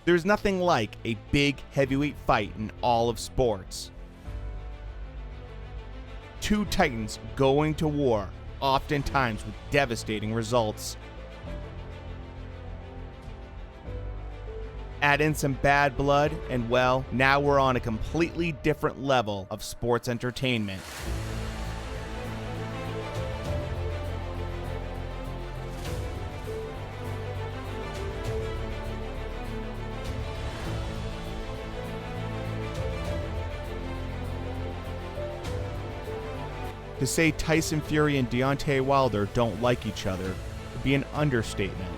There's nothing like a big heavyweight fight in all of sports. Two titans going to war, oftentimes with devastating results. Add in some bad blood, and well, now we're on a completely different level of sports entertainment. To say Tyson Fury and Deontay Wilder don't like each other would be an understatement,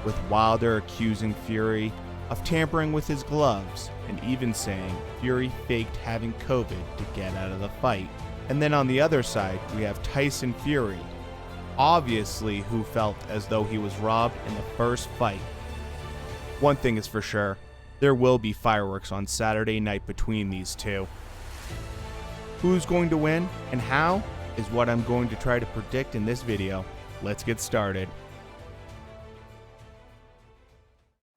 with Wilder accusing Fury of tampering with his gloves and even saying Fury faked having COVID to get out of the fight. And then on the other side, we have Tyson Fury, obviously who felt as though he was robbed in the first fight. One thing is for sure, there will be fireworks on Saturday night between these two. Who's going to win and how is what I'm going to try to predict in this video. Let's get started.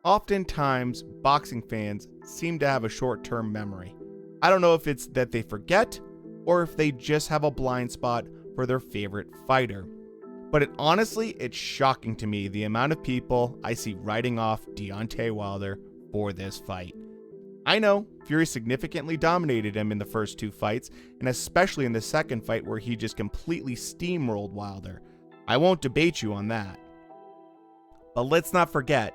Oftentimes, boxing fans seem to have a short-term memory. I don't know if it's that they forget or if they just have a blind spot for their favorite fighter. But honestly, it's shocking to me the amount of people I see writing off Deontay Wilder for this fight. I know Fury significantly dominated him in the first two fights, and especially in the second fight where he just completely steamrolled Wilder. I won't debate you on that. But let's not forget,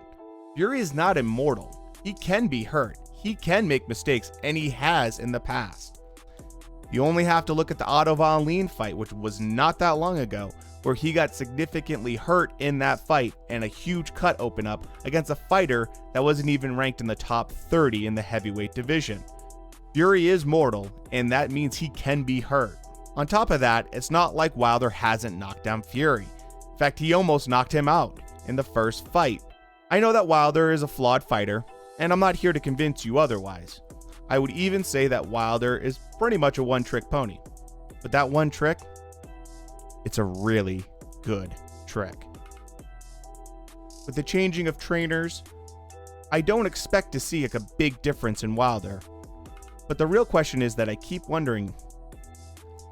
Fury is not immortal. He can be hurt, he can make mistakes, and he has in the past. You only have to look at the Otto Wallin fight, which was not that long ago, where he got significantly hurt in that fight and a huge cut open up against a fighter that wasn't even ranked in the top 30 in the heavyweight division. Fury is mortal, and that means he can be hurt. On top of that, it's not like Wilder hasn't knocked down Fury. In fact, he almost knocked him out in the first fight. I know that Wilder is a flawed fighter, and I'm not here to convince you otherwise. I would even say that Wilder is pretty much a one-trick pony. But that one trick, it's a really good trick. With the changing of trainers, I don't expect to see a big difference in Wilder. But the real question is that I keep wondering,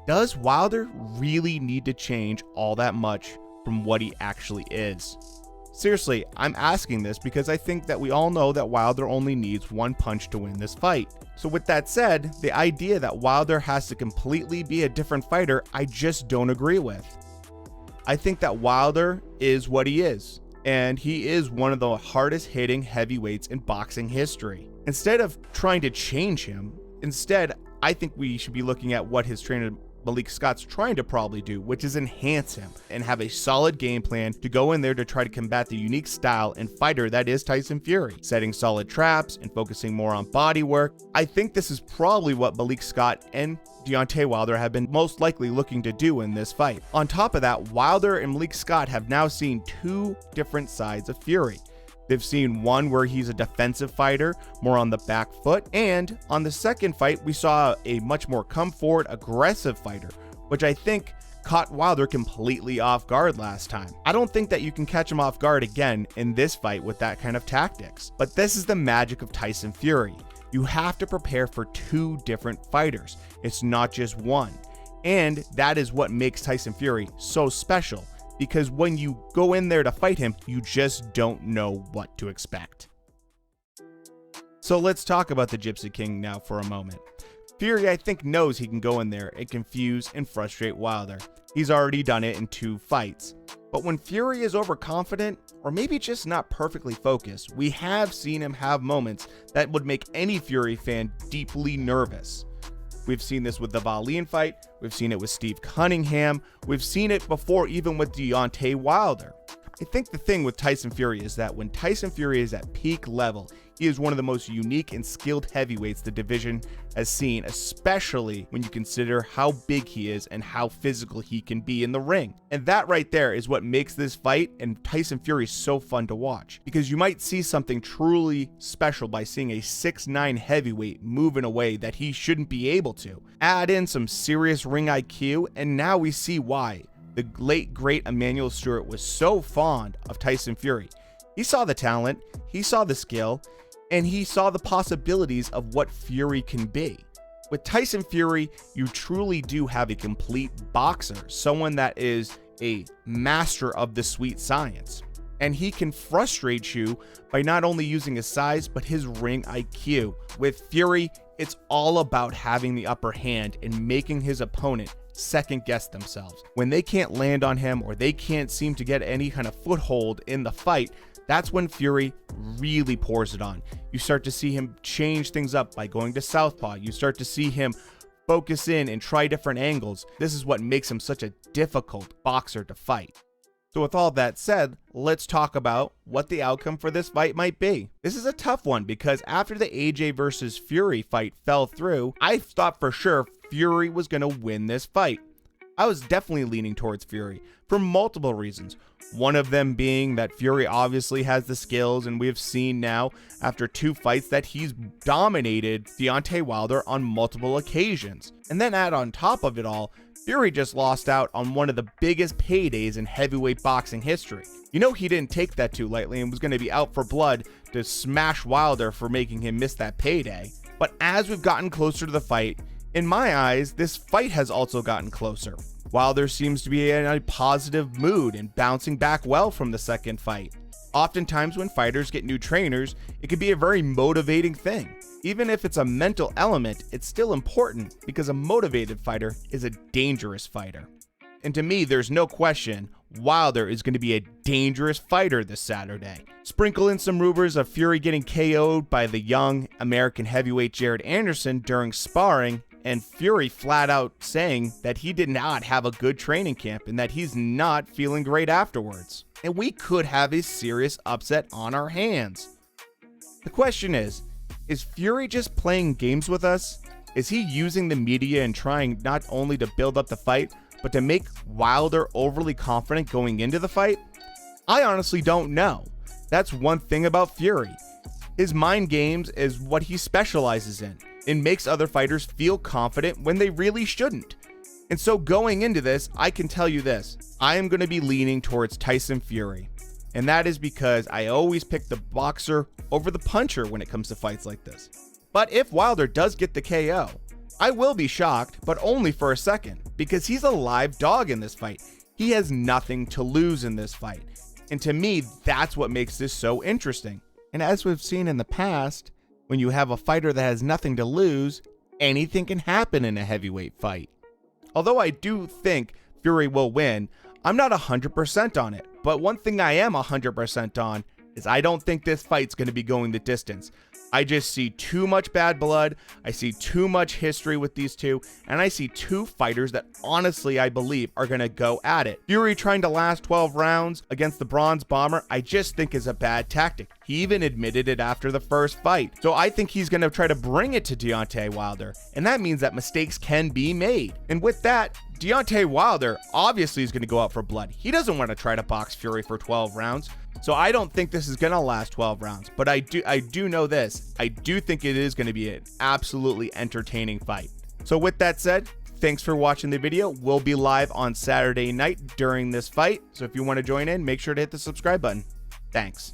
does Wilder really need to change all that much from what he actually is? Seriously, I'm asking this because I think that we all know that Wilder only needs one punch to win this fight. So with that said, the idea that Wilder has to completely be a different fighter, I just don't agree with. I think that Wilder is what he is, and he is one of the hardest hitting heavyweights in boxing history. Instead of trying to change him, I think we should be looking at what his trainer Malik Scott's trying to probably do, which is enhance him and have a solid game plan to go in there to try to combat the unique style and fighter that is Tyson Fury, setting solid traps and focusing more on body work. I think this is probably what Malik Scott and Deontay Wilder have been most likely looking to do in this fight. On top of that, Wilder and Malik Scott have now seen two different sides of Fury. They've seen one where he's a defensive fighter, more on the back foot, and on the second fight, we saw a much more come forward, aggressive fighter, which I think caught Wilder completely off guard last time. I don't think that you can catch him off guard again in this fight with that kind of tactics. But this is the magic of Tyson Fury. You have to prepare for two different fighters. It's not just one. And that is what makes Tyson Fury so special. Because when you go in there to fight him, you just don't know what to expect. So let's talk about the Gypsy King now for a moment. Fury, I think, knows he can go in there and confuse and frustrate Wilder. He's already done it in two fights. But when Fury is overconfident, or maybe just not perfectly focused, we have seen him have moments that would make any Fury fan deeply nervous. We've seen this with the Wallin fight, we've seen it with Steve Cunningham, we've seen it before even with Deontay Wilder. I think the thing with Tyson Fury is that when Tyson Fury is at peak level, he is one of the most unique and skilled heavyweights the division has seen, especially when you consider how big he is and how physical he can be in the ring. And that right there is what makes this fight and Tyson Fury so fun to watch, because you might see something truly special by seeing a 6'9" heavyweight move in a way that he shouldn't be able to. Add in some serious ring IQ, and now we see why the late great Emmanuel Stewart was so fond of Tyson Fury. He saw the talent, he saw the skill, and he saw the possibilities of what Fury can be. With Tyson Fury, you truly do have a complete boxer, someone that is a master of the sweet science. And he can frustrate you by not only using his size, but his ring IQ. With Fury, it's all about having the upper hand and making his opponent second guess themselves. When they can't land on him or they can't seem to get any kind of foothold in the fight, that's when Fury really pours it on. You start to see him change things up by going to southpaw. You start to see him focus in and try different angles. This is what makes him such a difficult boxer to fight. So with all that said, let's talk about what the outcome for this fight might be. This is a tough one because after the AJ versus Fury fight fell through, I thought for sure Fury was going to win this fight. I was definitely leaning towards Fury for multiple reasons. One of them being that Fury obviously has the skills, and we've seen now after 2 fights that he's dominated Deontay Wilder on multiple occasions. And then add on top of it all, Fury just lost out on one of the biggest paydays in heavyweight boxing history. You know he didn't take that too lightly and was going to be out for blood to smash Wilder for making him miss that payday. But as we've gotten closer to the fight, in my eyes, this fight has also gotten closer. Wilder seems to be in a positive mood and bouncing back well from the second fight. Oftentimes when fighters get new trainers, it can be a very motivating thing. Even if it's a mental element, it's still important because a motivated fighter is a dangerous fighter. And to me, there's no question Wilder is going to be a dangerous fighter this Saturday. Sprinkle in some rumors of Fury getting KO'd by the young American heavyweight Jared Anderson during sparring, and Fury flat out saying that he did not have a good training camp and that he's not feeling great afterwards. And we could have a serious upset on our hands. The question is Fury just playing games with us? Is he using the media and trying not only to build up the fight, but to make Wilder overly confident going into the fight? I honestly don't know. That's one thing about Fury. His mind games is what he specializes in and makes other fighters feel confident when they really shouldn't. And so going into this, I can tell you this, I am going to be leaning towards Tyson Fury. And that is because I always pick the boxer over the puncher when it comes to fights like this. But if Wilder does get the KO, I will be shocked, but only for a second, because he's a live dog in this fight. He has nothing to lose in this fight. And to me, that's what makes this so interesting. And as we've seen in the past, when you have a fighter that has nothing to lose, anything can happen in a heavyweight fight. Although I do think Fury will win, I'm not 100% on it. But one thing I am 100% on is I don't think this fight's going to be going the distance. I just see too much bad blood, I see too much history with these two, and I see two fighters that honestly I believe are going to go at it. Fury trying to last 12 rounds against the Bronze Bomber, I just think is a bad tactic. He even admitted it after the first fight. So I think he's going to try to bring it to Deontay Wilder, and that means that mistakes can be made. And with that, Deontay Wilder obviously is going to go out for blood. He doesn't want to try to box Fury for 12 rounds. So I don't think this is going to last 12 rounds, but I do know this. I do think it is going to be an absolutely entertaining fight. So with that said, thanks for watching the video. We'll be live on Saturday night during this fight. So if you want to join in, make sure to hit the subscribe button. Thanks.